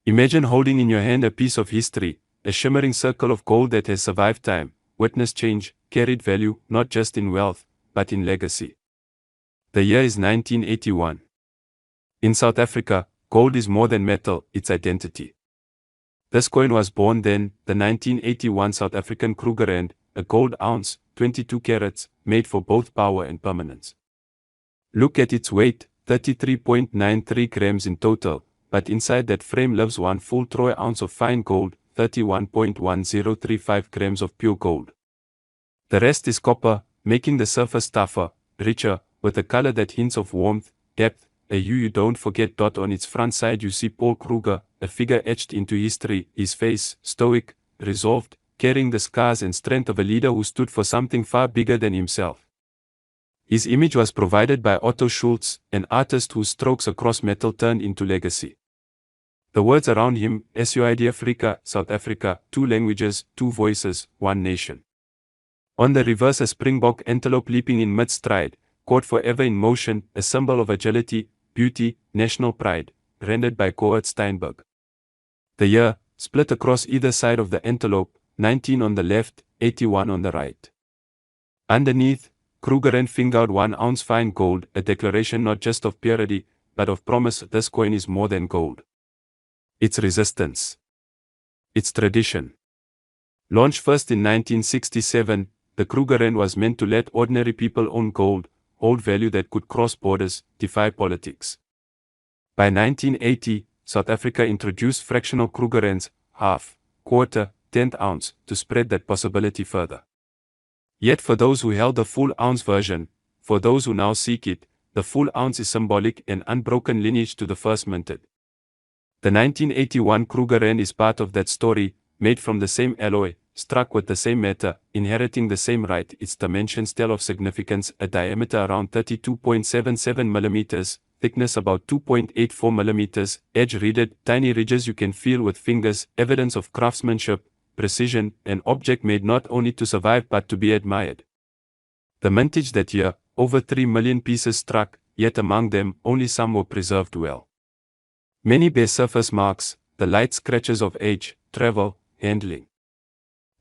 Imagine holding in your hand a piece of history, a shimmering circle of gold that has survived time, witnessed change, carried value, not just in wealth, but in legacy. The year is 1981. In South Africa, gold is more than metal, it's identity. This coin was born then, the 1981 South African Krugerrand, a gold ounce, 22 carats, made for both power and permanence. Look at its weight, 33.93 grams in total, but inside that frame lives one full troy ounce of fine gold, 31.1035 grams of pure gold. The rest is copper, making the surface tougher, richer, with a color that hints of warmth, depth, a hue you don't forget. On its front side you see Paul Kruger, a figure etched into history, his face, stoic, resolved, carrying the scars and strength of a leader who stood for something far bigger than himself. His image was provided by Otto Schultz, an artist whose strokes across metal turned into legacy. The words around him, SUID Africa, South Africa, 2 languages, 2 voices, 1 nation. On the reverse a Springbok antelope leaping in mid-stride, caught forever in motion, a symbol of agility, beauty, national pride, rendered by Kurt Steinberg. The year, split across either side of the antelope, 19 on the left, 81 on the right. Underneath, Krugerrand fingered 1 ounce fine gold, a declaration not just of purity, but of promise. This coin is more than gold. It's resistance. It's tradition. Launched first in 1967, the Krugerrand was meant to let ordinary people own gold, hold value that could cross borders, defy politics. By 1980, South Africa introduced fractional Krugerrands, half, quarter, 10th ounce, to spread that possibility further. Yet for those who held the full ounce version, for those who now seek it, the full ounce is symbolic and unbroken lineage to the first minted. The 1981 Krugerrand is part of that story, made from the same alloy, struck with the same metal, inheriting the same right. Its dimensions tell of significance: a diameter around 32.77 millimeters, thickness about 2.84 millimeters, edge reeded, tiny ridges you can feel with fingers, evidence of craftsmanship, precision, an object made not only to survive but to be admired. The mintage that year, over 3 million pieces struck, yet among them, only some were preserved well. Many bear surface marks, the light scratches of age, travel, handling.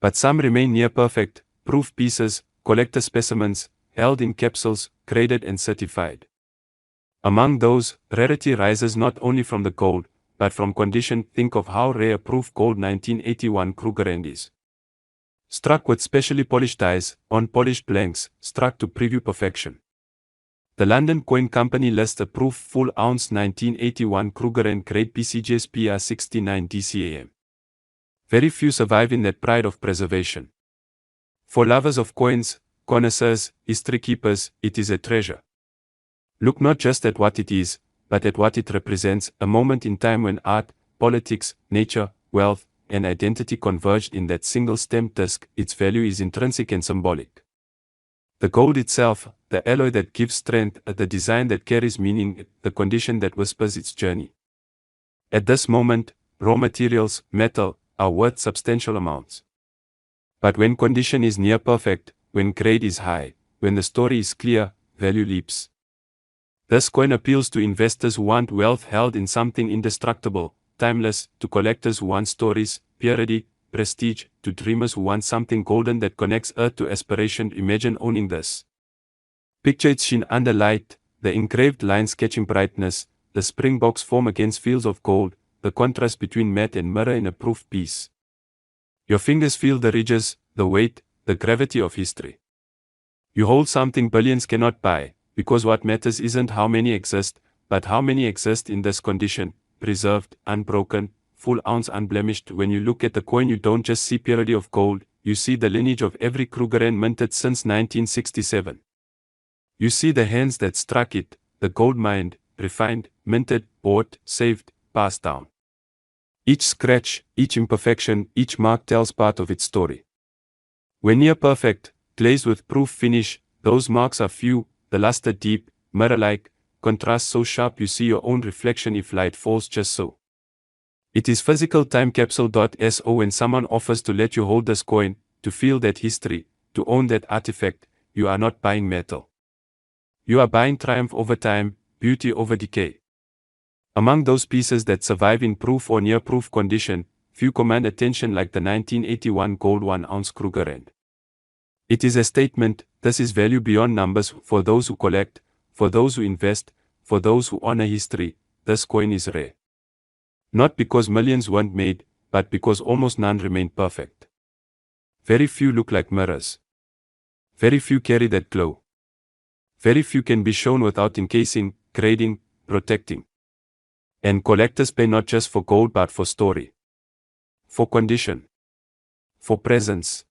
But some remain near perfect, proof pieces, collector specimens, held in capsules, graded and certified. Among those, rarity rises not only from the gold, but from condition. Think of how rare a proof gold 1981 Krugerrand is. Struck with specially polished dies, on polished blanks, struck to preview perfection. The London Coin Company lists a proof full ounce 1981 Krugerrand grade PCGS PR69 DCAM. Very few survive in that pride of preservation. For lovers of coins, connoisseurs, history keepers, it is a treasure. Look not just at what it is, but at what it represents, a moment in time when art, politics, nature, wealth, and identity converged in that single stamped disc. Its value is intrinsic and symbolic. The gold itself, the alloy that gives strength, the design that carries meaning, the condition that whispers its journey. At this moment, raw materials, metal, are worth substantial amounts. But when condition is near perfect, when grade is high, when the story is clear, value leaps. This coin appeals to investors who want wealth held in something indestructible, timeless, to collectors who want stories, purity, prestige, to dreamers who want something golden that connects earth to aspiration. Imagine owning this. Picture its sheen under light, the engraved lines catching brightness, the Springboks form against fields of gold, the contrast between matte and mirror in a proof piece. Your fingers feel the ridges, the weight, the gravity of history. You hold something billions cannot buy, because what matters isn't how many exist, but how many exist in this condition, preserved, unbroken, full ounce unblemished. When you look at the coin you don't just see purity of gold, you see the lineage of every Krugerrand minted since 1967. You see the hands that struck it, the gold mined, refined, minted, bought, saved, passed down. Each scratch, each imperfection, each mark tells part of its story. When near perfect, glazed with proof finish, those marks are few, the luster deep, mirror-like, contrast so sharp you see your own reflection if light falls just so. It is physical time capsule.so when someone offers to let you hold this coin, to feel that history, to own that artifact. You are not buying metal. You are buying triumph over time, beauty over decay. Among those pieces that survive in proof or near-proof condition, few command attention like the 1981 gold 1-ounce Krugerrand. It is a statement, this is value beyond numbers for those who collect, for those who invest, for those who honor history, this coin is rare. Not because millions weren't made, but because almost none remain perfect. Very few look like mirrors. Very few carry that glow. Very few can be shown without encasing, grading, protecting. And collectors pay not just for gold but for story. For condition. For presence.